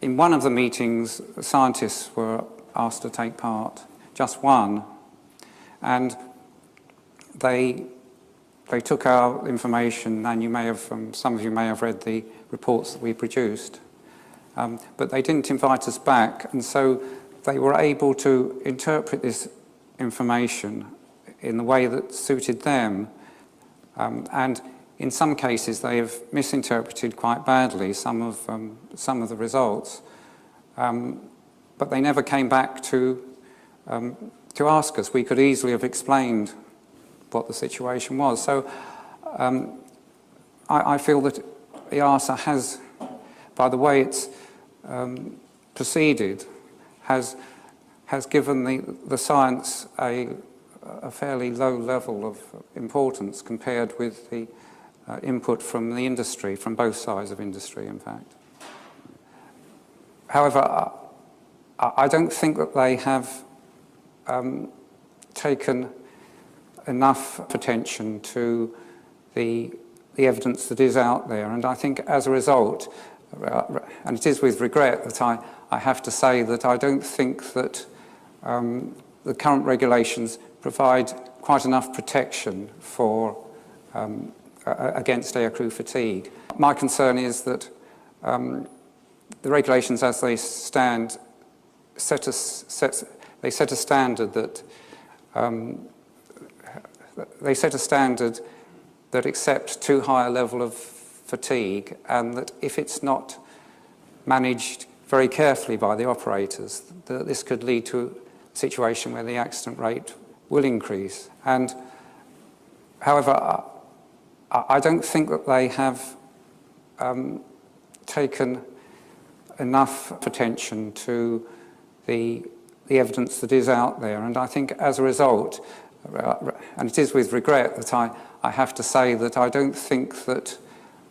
in one of the meetings, scientists were asked to take part, just one, and they took our information, and you may have, some of you may have read the reports that we produced, but they didn't invite us back, and so they were able to interpret this information in the way that suited them, and in some cases they have misinterpreted quite badly some of the results, but they never came back to ask us. We could easily have explained what the situation was. So I feel that EASA has, by the way it's proceeded, has given the science a fairly low level of importance compared with the input from the industry, from both sides of industry, in fact. However, I don't think that they have taken enough attention to the evidence that is out there, and I think as a result, and it is with regret that I have to say that I don't think that the current regulations provide quite enough protection for against aircrew fatigue. My concern is that the regulations as they stand set a standard that accepts too high a level of fatigue, and that if it's not managed very carefully by the operators, that this could lead to a situation where the accident rate will increase. And however, I don't think that they have taken enough attention to the evidence that is out there, and I think as a result, and it is with regret that I have to say that I don't think that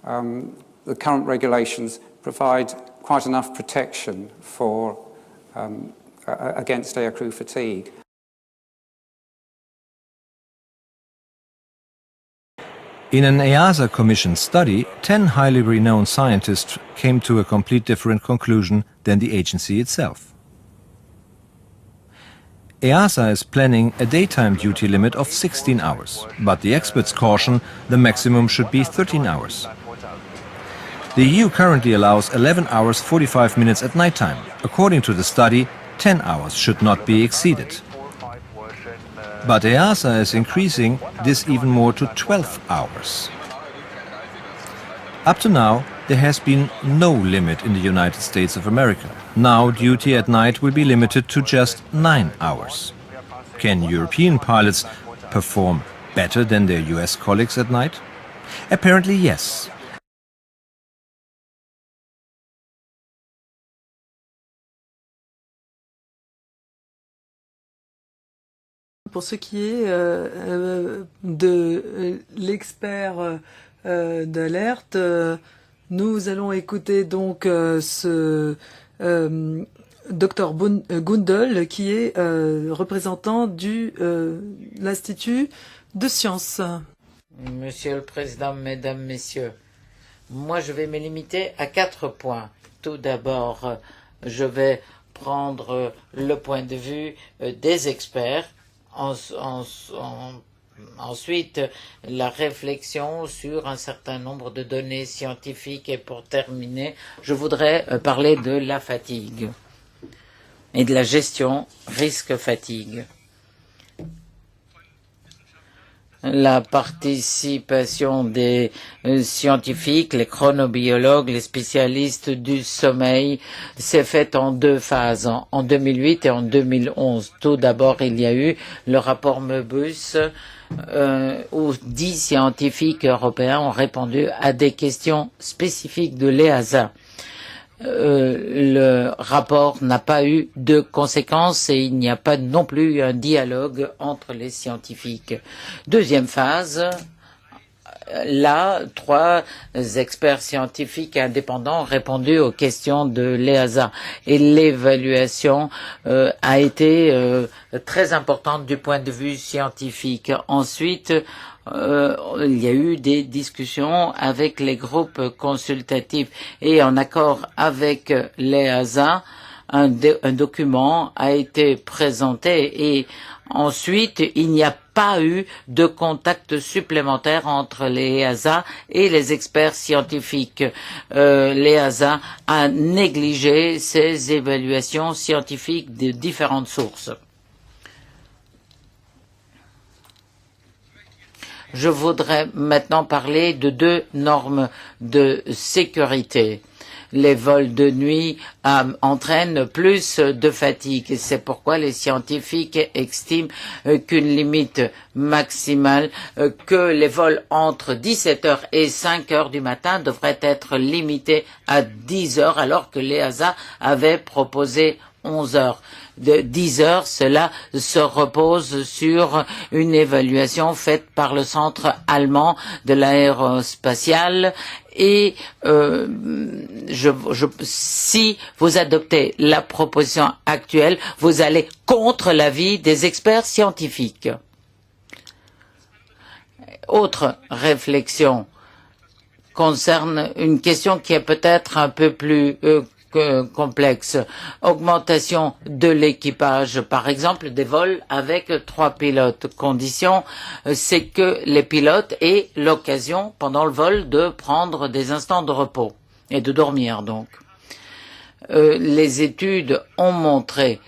the current regulations provide quite enough protection for against aircrew fatigue. In an EASA-commissioned study, 10 highly renowned scientists came to a complete different conclusion than the agency itself. EASA is planning a daytime duty limit of 16 hours, but the experts caution the maximum should be 13 hours. The EU currently allows 11 hours 45 minutes at nighttime. According to the study, 10 hours should not be exceeded. But EASA is increasing this even more to 12 hours. Up to now, there has been no limit in the United States of America. Now, duty at night will be limited to just 9 hours. Can European pilots perform better than their US colleagues at night? Apparently, yes. Pour ce qui est de l'expert d'alerte, nous allons écouter donc ce Dr Gundel, qui est représentant de l'Institut de sciences. Monsieur le Président, Mesdames, Messieurs, moi je vais me limiter à 4 points. Tout d'abord, je vais prendre le point de vue des experts. Ensuite, la réflexion sur un certain nombre de données scientifiques. Et pour terminer, je voudrais parler de la fatigue et de la gestion risque-fatigue. La participation des scientifiques, les chronobiologues, les spécialistes du sommeil s'est faite en 2 phases, en 2008 et en 2011. Tout d'abord, il y a eu le rapport Möbius où 10 scientifiques européens ont répondu à des questions spécifiques de l'EASA. Le rapport n'a pas eu de conséquences et il n'y a pas non plus un dialogue entre les scientifiques. Deuxième phase, là, 3 experts scientifiques indépendants ont répondu aux questions de l'EASA et l'évaluation a été très importante du point de vue scientifique. Ensuite, il y a eu des discussions avec les groupes consultatifs et en accord avec l'EASA, un document a été présenté et ensuite il n'y a pas eu de contact supplémentaire entre l'EASA et les experts scientifiques. L'EASA a négligé ces évaluations scientifiques de différentes sources. Je voudrais maintenant parler de 2 normes de sécurité. Les vols de nuit entraînent plus de fatigue. C'est pourquoi les scientifiques estiment qu'une limite maximale, que les vols entre 17 heures et 5 heures du matin devraient être limités à 10 heures, alors que l'EASA avait proposé 11 heures. De 10 heures, cela se repose sur une évaluation faite par le centre allemand de l'aérospatiale et si vous adoptez la proposition actuelle, vous allez contre l'avis des experts scientifiques. Autre réflexion concerne une question qui est peut-être un peu plus complexe. Augmentation de l'équipage, par exemple, des vols avec 3 pilotes. Condition, c'est que les pilotes aient l'occasion, pendant le vol, de prendre des instants de repos et de dormir, donc. Les études ont montré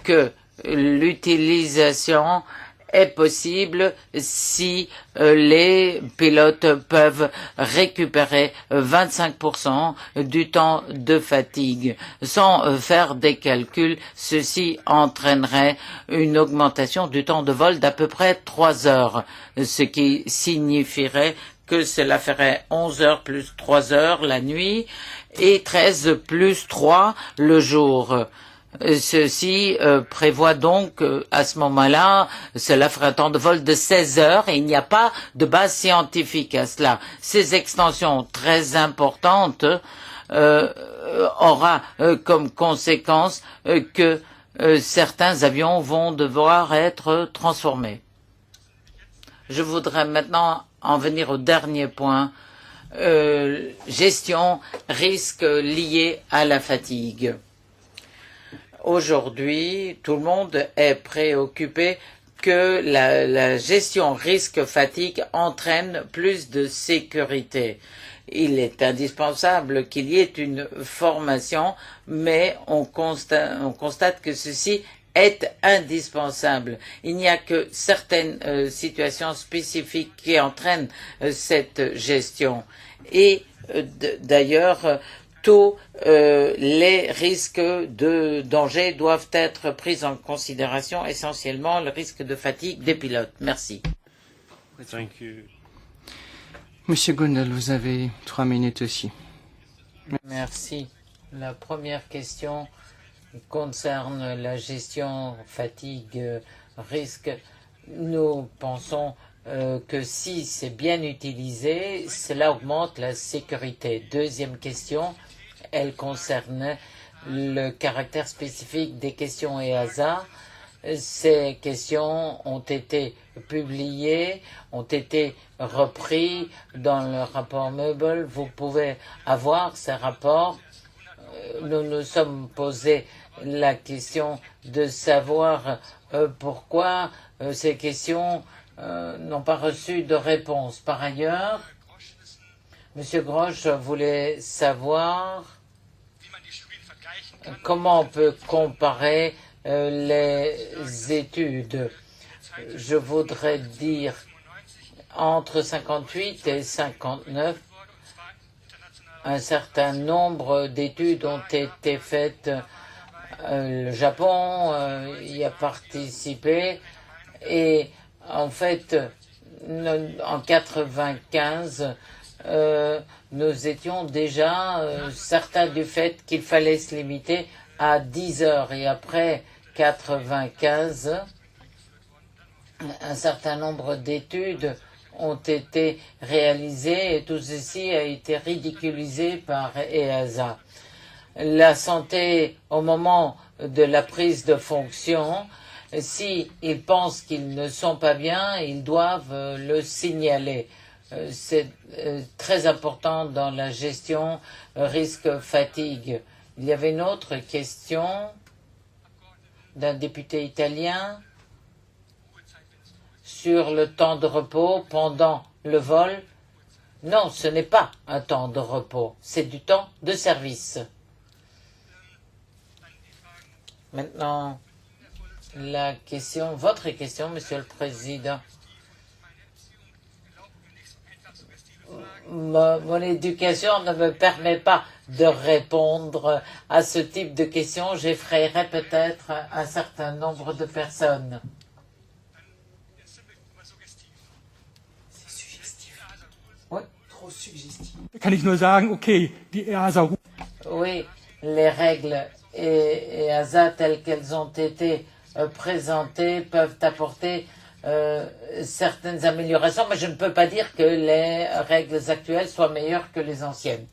que l'utilisation est possible si les pilotes peuvent récupérer 25% du temps de fatigue. Sans faire des calculs, ceci entraînerait une augmentation du temps de vol d'à peu près 3 heures, ce qui signifierait que cela ferait 11 heures plus 3 heures la nuit et 13 plus 3 le jour. Ceci prévoit donc à ce moment-là, cela ferait un temps de vol de 16 heures et il n'y a pas de base scientifique à cela. Ces extensions très importantes aura comme conséquence que certains avions vont devoir être transformés. Je voudrais maintenant en venir au dernier point. Gestion risque lié à la fatigue. Aujourd'hui, tout le monde est préoccupé que la gestion risque-fatigue entraîne plus de sécurité. Il est indispensable qu'il y ait une formation, mais on constate que ceci est indispensable. Il n'y a que certaines situations spécifiques qui entraînent cette gestion. Et d'ailleurs, tous les risques de danger doivent être pris en considération, essentiellement le risque de fatigue des pilotes. Merci. Monsieur Gundel, vous avez 3 minutes aussi. Merci. La première question concerne la gestion fatigue-risque. Nous pensons que si c'est bien utilisé, cela augmente la sécurité. Deuxième question, elle concerne le caractère spécifique des questions EASA. Ces questions ont été publiées, ont été reprises dans le rapport Meuble. Vous pouvez avoir ces rapports. Nous nous sommes posé la question de savoir pourquoi ces questions n'ont pas reçu de réponse. Par ailleurs, M. Grosch voulait savoir comment on peut comparer les études. Je voudrais dire entre 58 et 59, un certain nombre d'études ont été faites. Le Japon y a participé et en fait, en 95, nous étions déjà certains du fait qu'il fallait se limiter à 10 heures. Et après 95, un certain nombre d'études ont été réalisés et tout ceci a été ridiculisé par EASA. La santé au moment de la prise de fonction, s'ils pensent qu'ils ne sont pas bien, ils doivent le signaler. C'est très important dans la gestion risque-fatigue. Il y avait une autre question d'un député italien sur le temps de repos pendant le vol. Non, ce n'est pas un temps de repos, c'est du temps de service. Maintenant, la question, votre question, Monsieur le Président. Mon éducation ne me permet pas de répondre à ce type de questions. J'effraierais peut-être un certain nombre de personnes. C'est suggestif. Oui. Trop suggestif. Kann ich nur sagen, okay, die EASA. Oui, les règles EASA telles qu'elles ont été présentées peuvent apporter certaines améliorations, mais je ne peux pas dire que les règles actuelles soient meilleures que les anciennes.